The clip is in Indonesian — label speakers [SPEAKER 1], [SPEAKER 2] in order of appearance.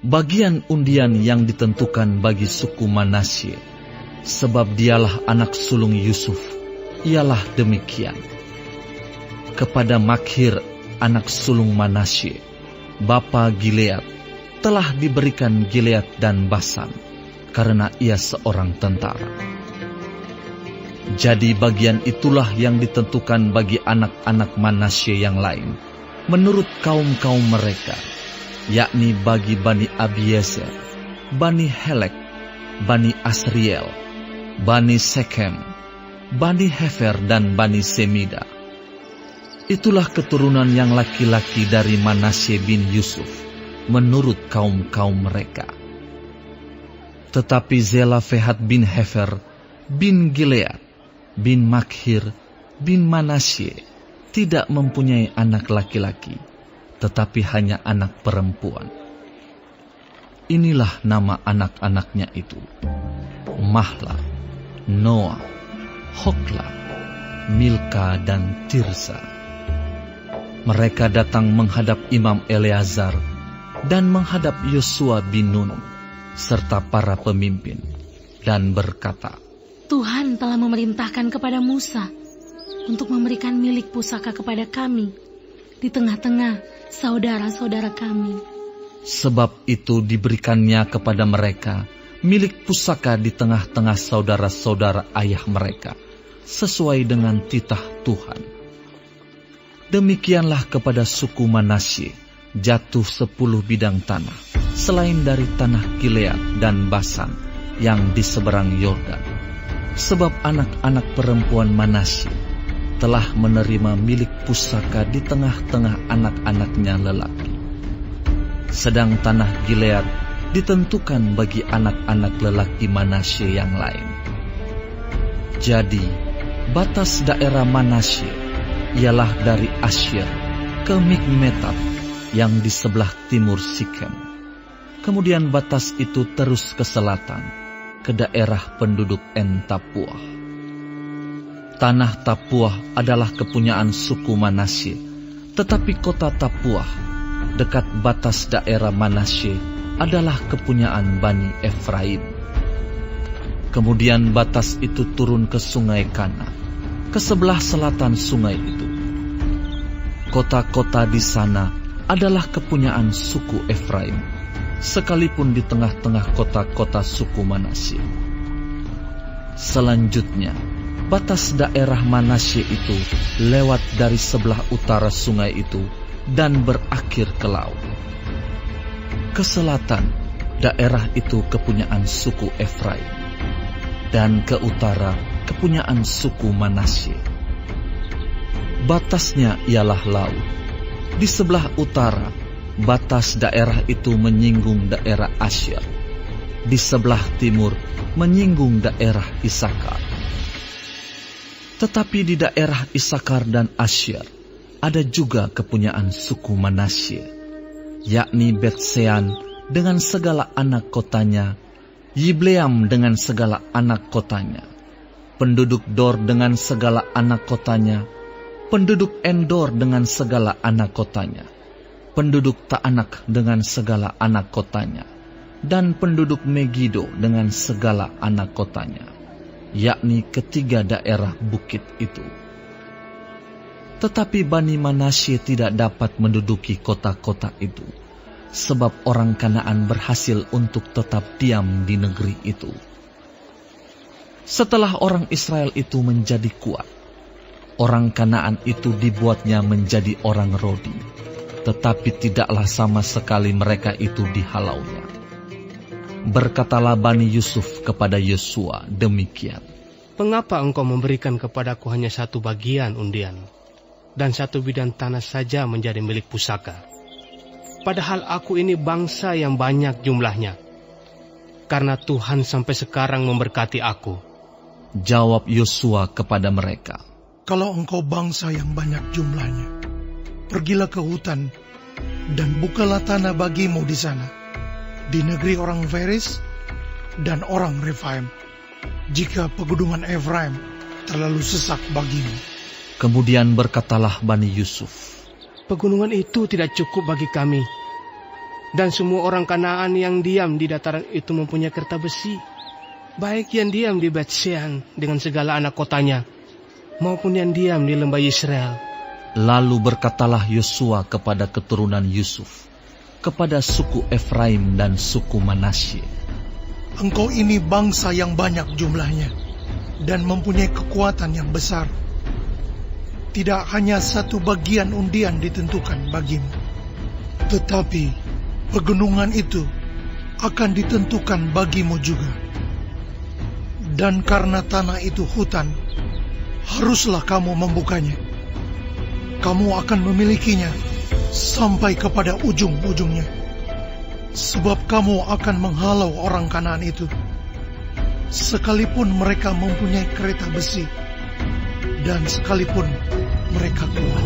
[SPEAKER 1] bagian undian yang ditentukan bagi suku Manasye, sebab dialah anak sulung Yusuf, ialah demikian. Kepada Makhir, anak sulung Manasye, bapa Gilead, telah diberikan Gilead dan Basan, karena ia seorang tentara. Jadi bagian itulah yang ditentukan bagi anak-anak Manasye yang lain, menurut kaum-kaum mereka, yakni bagi Bani Abiezer, Bani Helek, Bani Asriel, Bani Sekem, Bani Hefer dan Bani Semida. Itulah keturunan yang laki-laki dari Manasye bin Yusuf, menurut kaum-kaum mereka. Tetapi Zelafehad bin Hefer, bin Gilead, bin Makhir, bin Manasye, tidak mempunyai anak laki-laki, tetapi hanya anak perempuan. Inilah nama anak-anaknya itu: Mahla, Noah, Hokla, Milka, dan Tirsa. Mereka datang menghadap Imam Eleazar dan menghadap Yosua bin Nun, serta para pemimpin, dan berkata,
[SPEAKER 2] Tuhan telah memerintahkan kepada Musa untuk memberikan milik pusaka kepada kami di tengah-tengah saudara-saudara kami.
[SPEAKER 1] Sebab itu diberikannya kepada mereka milik pusaka di tengah-tengah saudara-saudara ayah mereka, sesuai dengan titah Tuhan. Demikianlah kepada suku Manasye jatuh 10 bidang tanah, selain dari tanah Gilead dan Basan yang di seberang Yordan. Sebab anak-anak perempuan Manasye telah menerima milik pusaka di tengah-tengah anak-anaknya lelaki. Sedang tanah Gilead ditentukan bagi anak-anak lelaki Manasye yang lain. Jadi, batas daerah Manasye ialah dari Asyir ke Mikmetat yang di sebelah timur Sikem. Kemudian batas itu terus ke selatan, ke daerah penduduk En-Tapuah. Tanah Tapuah adalah kepunyaan suku Manasye, tetapi kota Tapuah, dekat batas daerah Manasye, adalah kepunyaan Bani Efraim. Kemudian batas itu turun ke sungai Kana, ke sebelah selatan sungai itu. Kota-kota di sana adalah kepunyaan suku Efraim, sekalipun di tengah-tengah kota-kota suku Manasye. Selanjutnya, batas daerah Manasye itu lewat dari sebelah utara sungai itu dan berakhir ke laut. Ke selatan, daerah itu kepunyaan suku Efraim, dan ke utara kepunyaan suku Manasye. Batasnya ialah laut. Di sebelah utara, batas daerah itu menyinggung daerah Asyir. Di sebelah timur menyinggung daerah Isakar. Tetapi di daerah Isakar dan Asyir ada juga kepunyaan suku Manasye, yakni Bet-Sean dengan segala anak kotanya, Yibleam dengan segala anak kotanya, penduduk Dor dengan segala anak kotanya, penduduk Endor dengan segala anak kotanya, penduduk Taanak dengan segala anak kotanya, dan penduduk Megido dengan segala anak kotanya, yakni ketiga daerah bukit itu. Tetapi Bani Manasye tidak dapat menduduki kota-kota itu, sebab orang Kanaan berhasil untuk tetap diam di negeri itu. Setelah orang Israel itu menjadi kuat, orang Kanaan itu dibuatnya menjadi orang Rodi, tetapi tidaklah sama sekali mereka itu dihalaunya. Berkatalah Bani Yusuf kepada Yosua demikian,
[SPEAKER 3] Mengapa engkau memberikan kepadaku hanya satu bagian undian, dan satu bidang tanah saja menjadi milik pusaka? Padahal aku ini bangsa yang banyak jumlahnya, karena Tuhan sampai sekarang memberkati aku.
[SPEAKER 1] Jawab Yosua kepada mereka,
[SPEAKER 4] Kalau engkau bangsa yang banyak jumlahnya, pergilah ke hutan dan bukalah tanah bagimu di sana, di negeri orang Feris dan orang Refaim, jika pegunungan Efraim terlalu sesak bagimu.
[SPEAKER 1] Kemudian berkatalah Bani Yusuf,
[SPEAKER 3] Pegunungan itu tidak cukup bagi kami. Dan semua orang Kanaan yang diam di dataran itu mempunyai kereta besi, baik yang diam di Bet-Shean dengan segala anak kotanya, maupun yang diam di lembah Yisrael.
[SPEAKER 1] Lalu berkatalah Yosua kepada keturunan Yusuf, kepada suku Efraim dan suku Manasye,
[SPEAKER 4] engkau ini bangsa yang banyak jumlahnya, dan mempunyai kekuatan yang besar. Tidak hanya satu bagian undian ditentukan bagimu, tetapi pegunungan itu akan ditentukan bagimu juga. Dan karena tanah itu hutan, haruslah kamu membukanya. Kamu akan memilikinya sampai kepada ujung-ujungnya, sebab kamu akan menghalau orang Kanaan itu, sekalipun mereka mempunyai kereta besi, dan sekalipun mereka kuat.